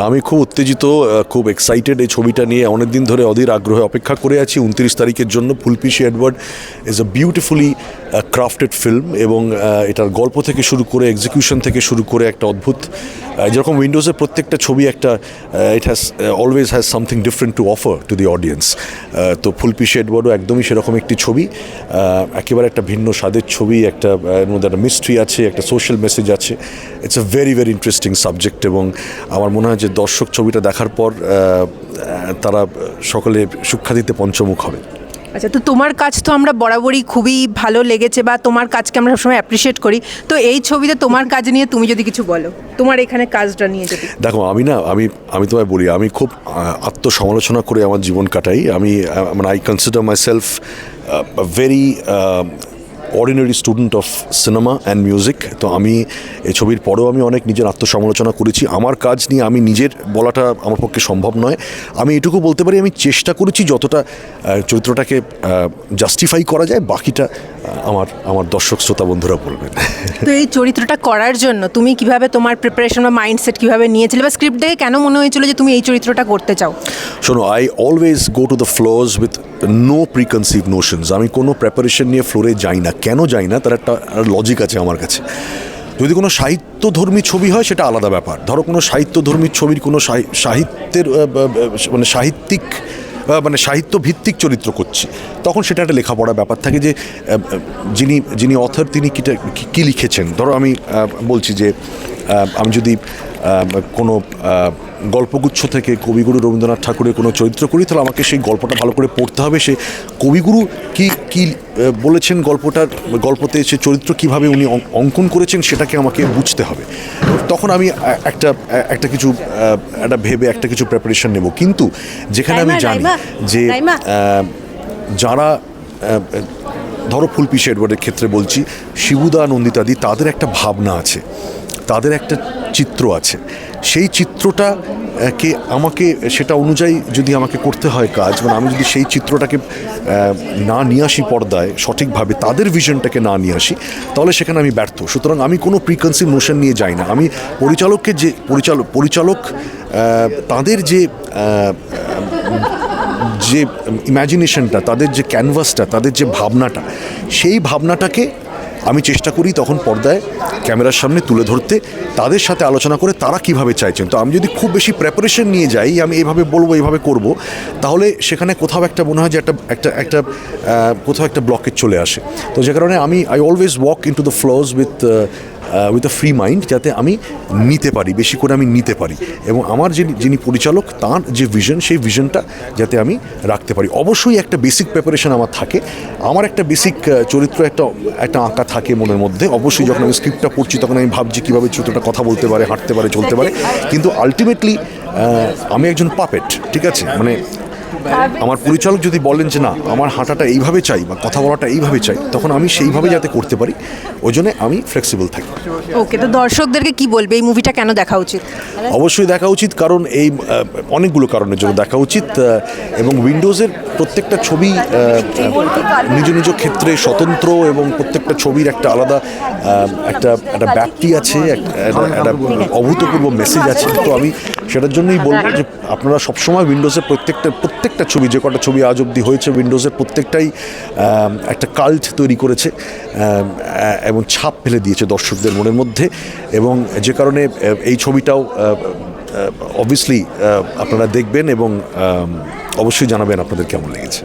আমি খুব উত্তেজিত, খুব এক্সাইটেড এই ছবিটা নিয়ে। অনেকদিন ধরে অধীর আগ্রহে অপেক্ষা করে আছি 29 তারিখের জন্য। Phulpishi Edward is a beautifully crafted film এবং এটার গল্প থেকে শুরু করে এক্সিকিউশন থেকে শুরু করে একটা অদ্ভুত, যেরকম উইন্ডোজের প্রত্যেকটা ছবি একটা it has always has something different to offer to the audience. তো ফুলপিসি এডওয়ার্ডও একদমই সেরকম একটি ছবি, একেবারে একটা ভিন্ন স্বাদের ছবি। একটা এর মধ্যে একটা মিস্ট্রি আছে, একটা সোশ্যাল মেসেজ আছে। It's a very very interesting subject এবং আমার মনে হয় যে দর্শক ছবিটা দেখার পর তারা সকলে সুখ্যাতিতে পঞ্চমুখ হবে। আচ্ছা, তো তোমার কাজ তো আমরা বরাবরই খুবই ভালো লেগেছে বা তোমার কাজকে আমরা সবসময় অ্যাপ্রিসিয়েট করি। তো এই ছবিতে তোমার কাজ নিয়ে তুমি যদি কিছু বলো, তোমার এখানে কাজটা নিয়ে যদি। দেখো, আমি তোমায় বলি, আমি খুব আত্মসমালোচনা করে আমার জীবন কাটাই। মানে I consider my self very ordinary student of cinema and music. তো আমি এই ছবির পরেও আমি অনেক নিজের আত্মসমালোচনা করেছি। আমার কাজ নিয়ে আমি নিজের বলাটা আমার পক্ষে সম্ভব নয়। আমি এটুকু বলতে পারি, আমি চেষ্টা করেছি যতটা চরিত্রটাকে জাস্টিফাই করা যায়। বাকিটা আমার দর্শক শ্রোতা বন্ধুরা বলবেন। তো এই চরিত্রটা করার জন্য তুমি কিভাবে তোমার প্রিপারেশন বা মাইন্ডসেট কিভাবে নিয়েছিলে, বা স্ক্রিপ্ট দেখে কেন মনে হয়েছিল যে তুমি এই চরিত্রটা করতে চাও? শোনো, I always go to the floors with no preconceive notions. আমি কোনো প্রেপারেশন নিয়ে ফ্লোরে যাই না। কেন যাই না, তার একটা লজিক আছে আমার কাছে। যদি কোনো সাহিত্যধর্মী ছবি হয় সেটা আলাদা ব্যাপার। ধরো কোনো সাহিত্যধর্মী ছবির কোনো সাহিত্যের মানে সাহিত্যিক মানে সাহিত্যভিত্তিক চরিত্র করছি, তখন সেটা একটা লেখাপড়া ব্যাপার থাকে যে যিনি অথর তিনি কী লিখেছেন। ধরো আমি বলছি যে আমি যদি কোনো গল্পগুচ্ছ থেকে কবিগুরু রবীন্দ্রনাথ ঠাকুরের কোনো চরিত্র করি, তাহলে আমাকে সেই গল্পটা ভালো করে পড়তে হবে। সে কবিগুরু কি বলেছেন গল্পতে, সে চরিত্র কীভাবে উনি অঙ্কন করেছেন সেটাকে আমাকে বুঝতে হবে। তখন আমি একটা কিছু ভেবে একটা কিছু প্রিপারেশন নেব। কিন্তু যেখানে আমি জানি যে যারা ধরো ফুলপিসি এডওয়ার্ডের ক্ষেত্রে বলছি, শিবুদা, নন্দিতাদি, তাদের একটা ভাবনা আছে, তাদের একটা চিত্র আছে। সেই চিত্রটাকে আমাকে সেটা অনুযায়ী যদি আমাকে করতে হয় কাজ, মানে আমি যদি সেই চিত্রটাকে না নিয়ে আসি পর্দায় সঠিকভাবে, তাদের ভিশনটাকে না নিয়ে আসি, তাহলে সেখানে আমি ব্যর্থ। সুতরাং আমি কোনো প্রিকনসিভ নোশন নিয়ে যাই না। আমি পরিচালককে যে পরিচালক তাদের যে ইম্যাজিনেশনটা, তাদের যে ক্যানভাসটা, তাদের যে ভাবনাটা, সেই ভাবনাটাকে আমি চেষ্টা করি তখন পর্দায় ক্যামেরার সামনে তুলে ধরতে, তাদের সাথে আলোচনা করে তারা কিভাবে চাইছেন। তো আমি যদি খুব বেশি প্রেপারেশন নিয়ে যাই, আমি এইভাবে বলবো, এইভাবে করব, তাহলে সেখানে কোথাও একটা মনে হয় যে একটা কোথাও একটা ব্লকেজ চলে আসে। তো যে কারণে I always walk in to the flows with a free mind, যাতে আমি নিতে পারি, বেশি করে আমি নিতে পারি, এবং আমার যিনি পরিচালক তার যে ভিশন, সেই ভিশনটা যাতে আমি রাখতে পারি। অবশ্যই একটা বেসিক প্রিপারেশন আমার থাকে। আমার একটা বেসিক চরিত্র একটা আঁকা থাকে মনের মধ্যে। অবশ্যই যখন আমি স্ক্রিপ্টটা পড়ছি তখন আমি ভাবছি কীভাবে চরিত্রটা কথা বলতে পারে, হাঁটতে পারে, চলতে পারে। কিন্তু আলটিমেটলি আমি একজন পাপেট, ঠিক আছে? মানে আমার পরিচালক যদি বলেন যে না, আমার হাঁটাটা এইভাবে চাই বা কথা বলাটা এইভাবে চাই, তখন আমি সেইভাবে যাতে করতে পারি, ওই জন্য আমি ফ্লেক্সিবল থাকি। ওকে, তো দর্শকদেরকে কি বলবে এই মুভিটা কেন দেখা উচিত? অবশ্যই দেখা উচিত, কারণ এই অনেকগুলো কারণের জন্য দেখা উচিত। এবং উইন্ডোজের প্রত্যেকটা ছবি নিজ নিজ ক্ষেত্রে স্বতন্ত্র, এবং প্রত্যেকটা ছবির একটা আলাদা একটা ব্যাপ্তি আছে, একটা অভূতপূর্ব মেসেজ আছে। তো আমি সেটার জন্যই বলবো যে আপনারা সবসময় উইন্ডোজের প্রত্যেকটা ছবি, যে কটা ছবি আজ অবধি হয়েছে, উইন্ডোজের প্রত্যেকটাই একটা কাল্ট তৈরি করেছে এবং ছাপ ফেলে দিয়েছে দর্শকদের মনের মধ্যে। এবং যে কারণে এই ছবিটাও অবভিয়াসলি আপনারা দেখবেন এবং অবশ্যই জানাবেন আপনাদের কেমন লেগেছে।